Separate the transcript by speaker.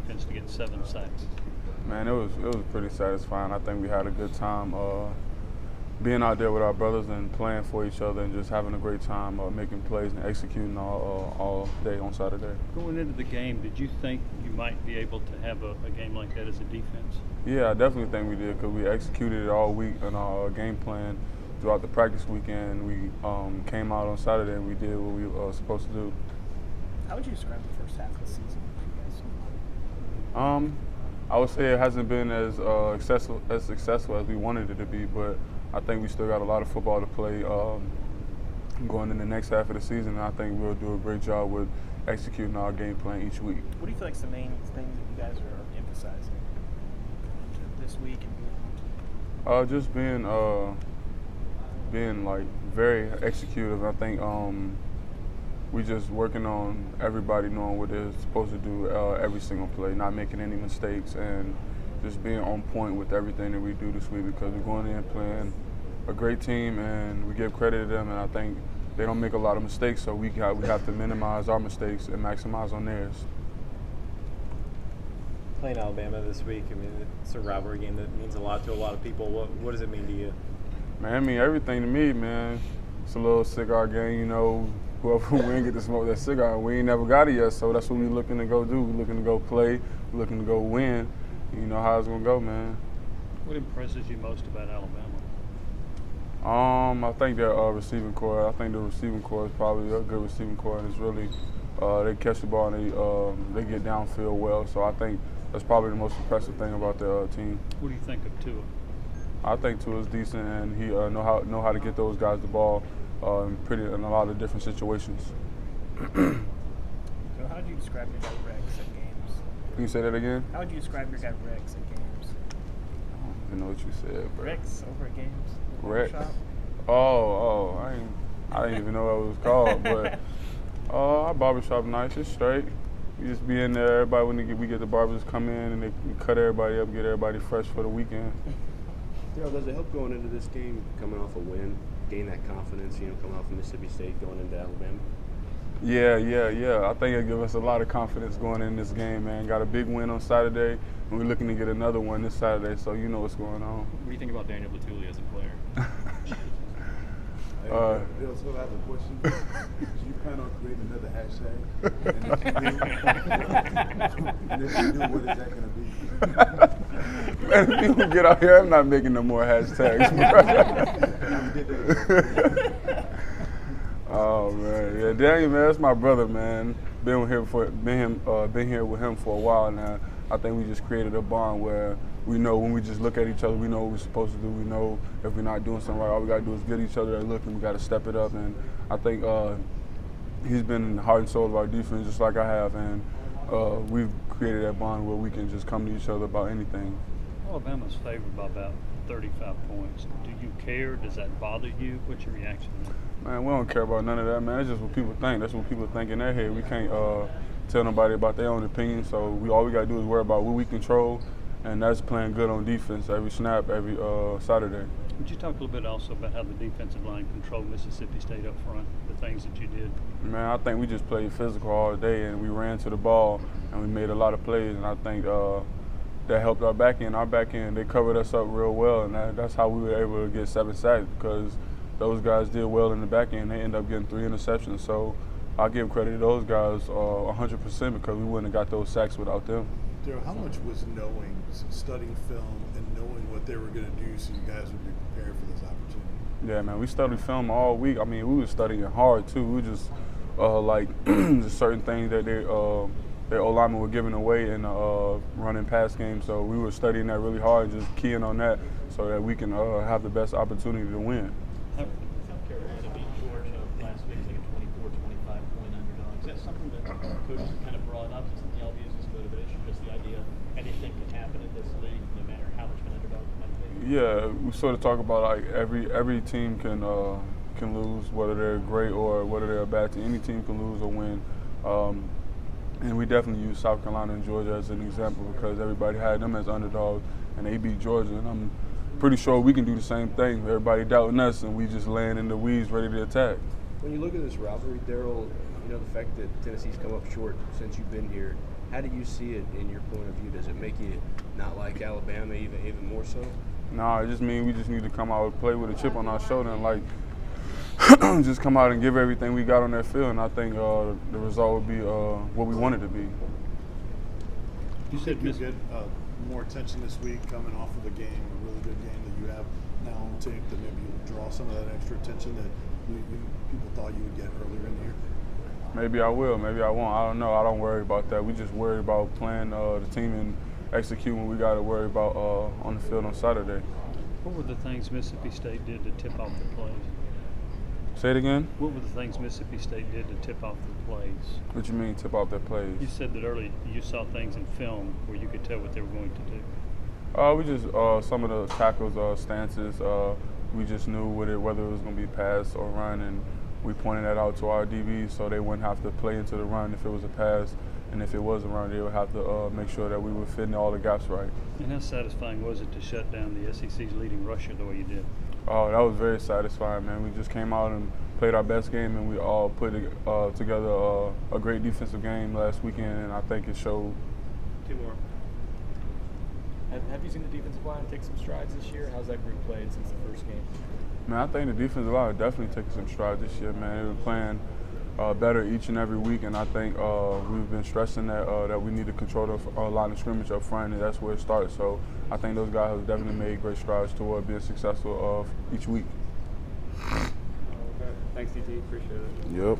Speaker 1: defense to get 7 sacks?
Speaker 2: Man, it was pretty satisfying. I think we had a good time being out there with our brothers and playing for each other and just having a great time making plays and executing all day on Saturday.
Speaker 1: Going into the game, did you think you might be able to have a game like that as a defense?
Speaker 2: Yeah, I definitely think we did because we executed it all week in our game plan throughout the practice weekend. We came out on Saturday and we did what we were supposed to do.
Speaker 3: How would you describe the first half of the season for you guys?
Speaker 2: I would say it hasn't been as successful as we wanted it to be, but I think we still got a lot of football to play going in the next half of the season, and I think we'll do a great job with executing our game plan each week.
Speaker 3: What do you feel like is the main thing that you guys are emphasizing into this week and beyond?
Speaker 2: Just being like very executive. I think we just working on everybody knowing what they're supposed to do every single play, not making any mistakes, and just being on point with everything that we do this week because we're going in playing a great team and we give credit to them, and I think they don't make a lot of mistakes, so we have to minimize our mistakes and maximize on theirs.
Speaker 4: Playing Alabama this week, I mean, it's a rivalry game that means a lot to a lot of people. What does it mean to you?
Speaker 2: Man, I mean everything to me, man. It's a little cigar game, you know. Whoever wins get to smoke that cigar. We ain't never got it yet, so that's what we're looking to go do. We're looking to go play. We're looking to go win. You know how it's gonna go, man.
Speaker 1: What impresses you most about Alabama?
Speaker 2: I think their receiving core. I think the receiving core is probably a good receiving core, and it's really they catch the ball and they get downfield well. So I think that's probably the most impressive thing about the team.
Speaker 1: What do you think of Tua?
Speaker 2: I think Tua's decent, and he know how to get those guys the ball in a lot of different situations.
Speaker 3: So how would you describe your guy Rex at games?
Speaker 2: Can you say that again?
Speaker 3: How would you describe your guy Rex at games?
Speaker 2: I don't even know what you said, bro.
Speaker 3: Rex over at games?
Speaker 2: Rex.
Speaker 3: Shop?
Speaker 2: Oh, I didn't even know what it was called, but our barbershop nice, it's straight. We just be in there, everybody when we get the barbers come in and they cut everybody up, get everybody fresh for the weekend.
Speaker 5: Darrell, does it help going into this game, coming off a win, gain that confidence, coming off of Mississippi State, going into Alabama?
Speaker 2: Yeah. I think it gives us a lot of confidence going in this game, man. Got a big win on Saturday, and we're looking to get another one this Saturday, so you know what's going on.
Speaker 6: What do you think about Daniel Batuli as a player?
Speaker 7: Bill, so I have a question. Do you plan on creating another hashtag? And if you do, what is that going to be?
Speaker 2: Man, if people get out here, I'm not making no more hashtags, bro. Oh man, yeah, Daniel, man, that's my brother, man. Been here with him for a while now. I think we just created a bond where we know when we just look at each other, we know what we're supposed to do. We know if we're not doing something right, all we gotta do is get each other a look, and we gotta step it up. And I think he's been in the heart and soul of our defense, just like I have, and we've created that bond where we can just come to each other about anything.
Speaker 1: Alabama's favored by about 35 points. Do you care? Does that bother you? What's your reaction to that?
Speaker 2: Man, we don't care about none of that, man. It's just what people think. That's what people think in their head. We can't tell nobody about their own opinion, so all we got to do is worry about what we control, and that's playing good on defense every snap, every Saturday.
Speaker 1: Would you talk a little bit also about how the defensive line controlled Mississippi State up front, the things that you did?
Speaker 2: Man, I think we just played physical all day, and we ran to the ball, and we made a lot of plays, and I think that helped our back end. Our back end, they covered us up real well, and that's how we were able to get 7 sacks because those guys did well in the back end. They ended up getting 3 interceptions, so I give credit to those guys 100% because we wouldn't have got those sacks without them.
Speaker 7: Darrell, how much was studying film and knowing what they were going to do so you guys would be prepared for this opportunity?
Speaker 2: Yeah, man, we studied film all week. I mean, we were studying hard too. We just just certain things that their O-linemen were giving away in the running pass game. So we were studying that really hard, just keying on that so that we can have the best opportunity to win.
Speaker 6: South Carolina beat Georgia last week, like a 24-25 point underdog. Is that something that coaches kind of brought up as something y'all use as motivation? Just the idea anything can happen in this league, no matter how much of an underdog it might be?
Speaker 2: Yeah, we sort of talk about like every team can lose, whether they're great or whether they're a bad team. Any team can lose or win. And we definitely use South Carolina and Georgia as an example because everybody had them as underdogs and they beat Georgia. And I'm pretty sure we can do the same thing. Everybody doubting us and we just laying in the weeds ready to attack.
Speaker 5: When you look at this rivalry, Darrell, the fact that Tennessee's come up short since you've been here, How do you see it in your point of view? Does it make you not like Alabama even more so?
Speaker 2: No, it just means we just need to come out and play with a chip on our shoulder and like just come out and give everything we got on that field. And I think the result would be what we wanted to be.
Speaker 1: You said
Speaker 7: you get more attention this week coming off of the game, a really good game that you have now on tape, that maybe you'll draw some of that extra attention that people thought you would get earlier in the year?
Speaker 2: Maybe I will, maybe I won't. I don't know. I don't worry about that. We just worry about playing the team and executing what we got to worry about on the field on Saturday.
Speaker 1: What were the things Mississippi State did to tip off the plays?
Speaker 2: Say it again?
Speaker 1: What were the things Mississippi State did to tip off the plays?
Speaker 2: What you mean, tip off their plays?
Speaker 1: You said that earlier you saw things in film where you could tell what they were going to do.
Speaker 2: We just some of the tackles, stances. We just knew whether it was going to be pass or run, and we pointed that out to our DBs so they wouldn't have to play into the run if it was a pass, and if it was a run, they would have to make sure that we were fitting all the gaps right.
Speaker 1: And how satisfying was it to shut down the SEC's leading rusher the way you did?
Speaker 2: Oh, that was very satisfying, man. We just came out and played our best game, and we all put together a great defensive game last weekend, and I think it showed.
Speaker 4: Two more.
Speaker 8: Have you seen the defensive line take some strides this year? How's that group played since the first game?
Speaker 2: Man, I think the defensive line is definitely taking some strides this year, man. They've been playing better each and every week, and I think we've been stressing that we need to control the line of scrimmage up front, and that's where it starts. So I think those guys have definitely made great strides toward being successful each week.
Speaker 4: Okay. Thanks, DT. Appreciate it.
Speaker 2: Yep.